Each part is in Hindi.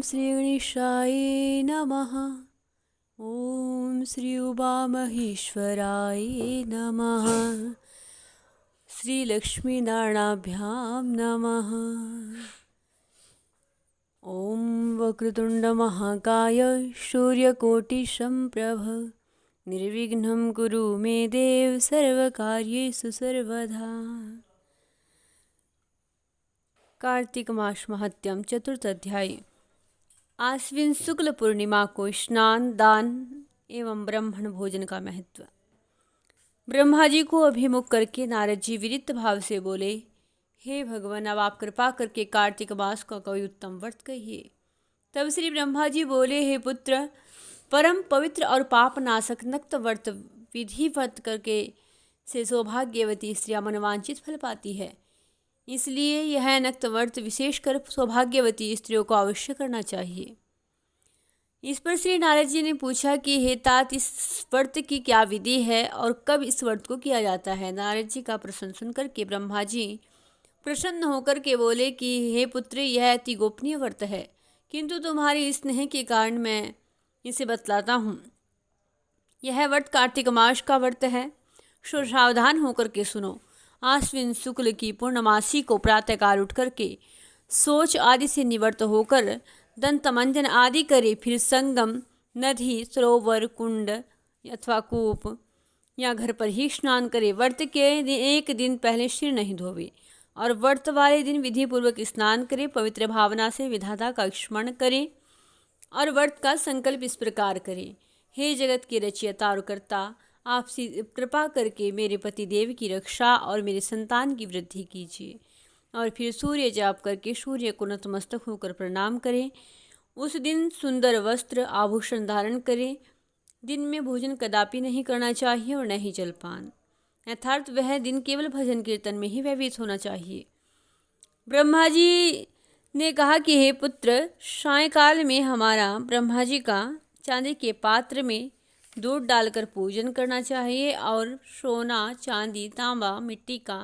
श्री गणेशाय नमः। ॐ श्री उमामहेश्वराय नमः। श्री लक्ष्मीनारायणाभ्यां नमः। ॐ वक्रतुण्ड महाकाय सूर्यकोटिसम्प्रभ निर्विघ्नं कुरु मे देव सर्वकार्येषु सर्वदा। कार्तिक मास महत्यम चतुर्थ अध्याय। आश्विन शुक्ल पूर्णिमा को स्नान, दान एवं ब्राह्मण भोजन का महत्व। ब्रह्मा जी को अभिमुख करके नारद जी विरिक्त भाव से बोले, हे भगवान, अब आप कृपा करके कार्तिक मास का कोई उत्तम व्रत कहिए। तब श्री ब्रह्मा जी बोले, हे पुत्र, परम पवित्र और पाप नाशक नक्त व्रत विधिवत करके से सौभाग्यवती स्त्रियां मनवांचित फल पाती है। इसलिए यह नक्त व्रत विशेषकर सौभाग्यवती स्त्रियों को अवश्य करना चाहिए। इस पर श्री नारद जी ने पूछा कि हे तात, इस व्रत की क्या विधि है और कब इस व्रत को किया जाता है। नारद जी का प्रश्न सुनकर के ब्रह्मा जी प्रसन्न होकर के बोले कि हे पुत्र, यह अति गोपनीय व्रत है, किंतु तुम्हारी स्नेह के कारण मैं इसे बतलाता हूँ। यह व्रत कार्तिक मास का व्रत है, सो सावधान होकर के सुनो। आश्विन शुक्ल की पूर्णमासी को प्रातःकाल उठ करके शौच आदि से निवृत्त होकर दंतमंजन आदि करे, फिर संगम, नदी, सरोवर, कुंड अथवा कूप या घर पर ही स्नान करे। व्रत के एक दिन पहले सिर नहीं धोवे और व्रत वाले दिन विधि पूर्वक स्नान करे। पवित्र भावना से विधाता का स्मरण करे और व्रत का संकल्प इस प्रकार करे, हे जगत के रचयिता और कर्ता, आपसे कृपा करके मेरे पति देव की रक्षा और मेरे संतान की वृद्धि कीजिए। और फिर सूर्य जाप करके सूर्य को नतमस्तक होकर प्रणाम करें। उस दिन सुंदर वस्त्र आभूषण धारण करें। दिन में भोजन कदापि नहीं करना चाहिए और न ही जलपान, अर्थात वह दिन केवल भजन कीर्तन में ही व्यतीत होना चाहिए। ब्रह्मा जी ने कहा कि हे पुत्र, सायंकाल में हमारा ब्रह्मा जी का चांदी के पात्र में दूध डालकर पूजन करना चाहिए और सोना, चांदी, तांबा, मिट्टी का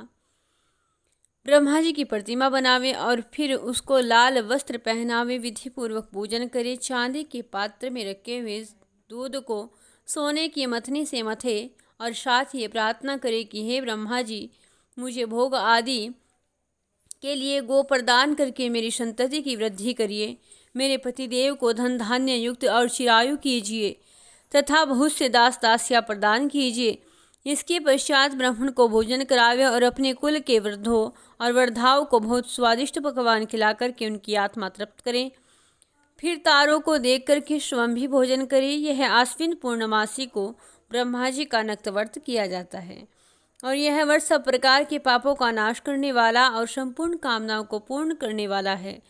ब्रह्मा जी की प्रतिमा बनावे और फिर उसको लाल वस्त्र पहनावे। विधि पूर्वक पूजन करे। चांदी के पात्र में रखे हुए दूध को सोने की मथनी से मथे और साथ ही प्रार्थना करे कि हे ब्रह्मा जी, मुझे भोग आदि के लिए गो प्रदान करके मेरी संतति की वृद्धि करिए। मेरे पतिदेव को धन धान्य युक्त और चिरायु कीजिए तथा बहुत से दास दासियां प्रदान कीजिए। इसके पश्चात ब्राह्मण को भोजन करावे और अपने कुल के वृद्धों और वृद्धाओं को बहुत स्वादिष्ट पकवान खिलाकर के उनकी आत्मा तृप्त करें। फिर तारों को देख करके स्वयं भी भोजन करें। यह आश्विन पूर्णमासी को ब्रह्मा जी का नक्त व्रत किया जाता है और यह व्रत सब प्रकार के पापों का नाश करने वाला और संपूर्ण कामनाओं को पूर्ण करने वाला है।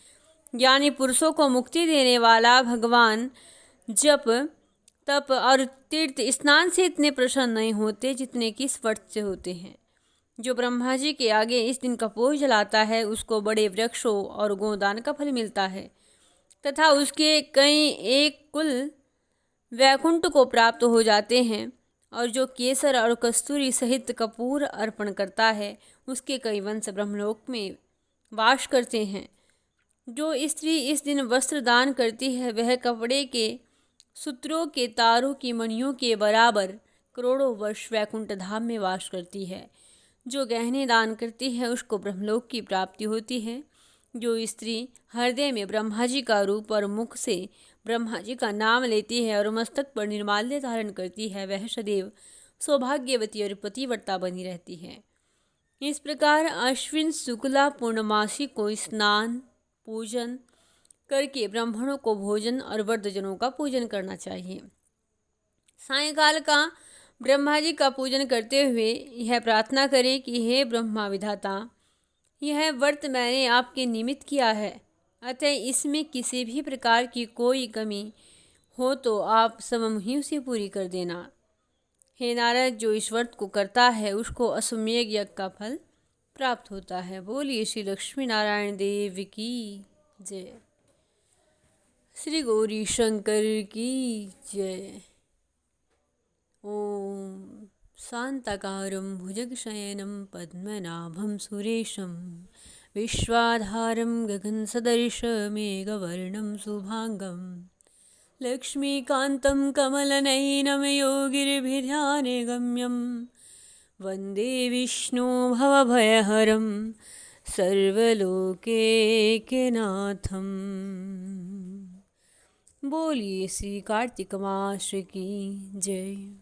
ज्ञानी पुरुषों को मुक्ति देने वाला भगवान जप, तप और तीर्थ स्नान से इतने प्रसन्न नहीं होते जितने कि इस व्रत से होते हैं। जो ब्रह्मा जी के आगे इस दिन कपूर जलाता है उसको बड़े वृक्षों और गोदान का फल मिलता है तथा उसके कई एक कुल वैकुंठ को प्राप्त हो जाते हैं। और जो केसर और कस्तूरी सहित कपूर अर्पण करता है उसके कई वंश ब्रह्मलोक में वास करते हैं। जो स्त्री इस दिन वस्त्र दान करती है वह कपड़े के सूत्रों के तारों की मणियों के बराबर करोड़ों वर्ष वैकुंठ धाम में वास करती है। जो गहने दान करती है उसको ब्रह्मलोक की प्राप्ति होती है। जो स्त्री हृदय में ब्रह्मा जी का रूप और मुख से ब्रह्मा जी का नाम लेती है और मस्तक पर निर्माल्य धारण करती है वह सदैव सौभाग्यवती और पतिव्रता बनी रहती है। इस प्रकार अश्विन शुक्ला पूर्णमासी को स्नान, पूजन करके ब्राह्मणों को भोजन और वृद्धजनों का पूजन करना चाहिए। सायंकाल का ब्रह्मा जी का पूजन करते हुए यह प्रार्थना करें कि हे ब्रह्मा विधाता, यह व्रत मैंने आपके निमित्त किया है, अतः इसमें किसी भी प्रकार की कोई कमी हो तो आप स्वयं ही उसे पूरी कर देना। हे नारद, जो इस व्रत को करता है उसको अश्वमेध यज्ञ का फल प्राप्त होता है। बोलिए श्री लक्ष्मी नारायण देव की जय। श्री गौरी शंकर की जय। ओम शांताकारं भुजगशयनं पद्मनाभं सुरेशं विश्वाधारं गगनसदृशमेघवर्णं शुभाङ्गं लक्ष्मीकान्तं कमलनयनं योगिभिर्ध्याने गम्यं वन्दे विष्णु भवभयहरं सर्वलोकैकनाथम्। बोलिए श्री कार्तिक मास की जय।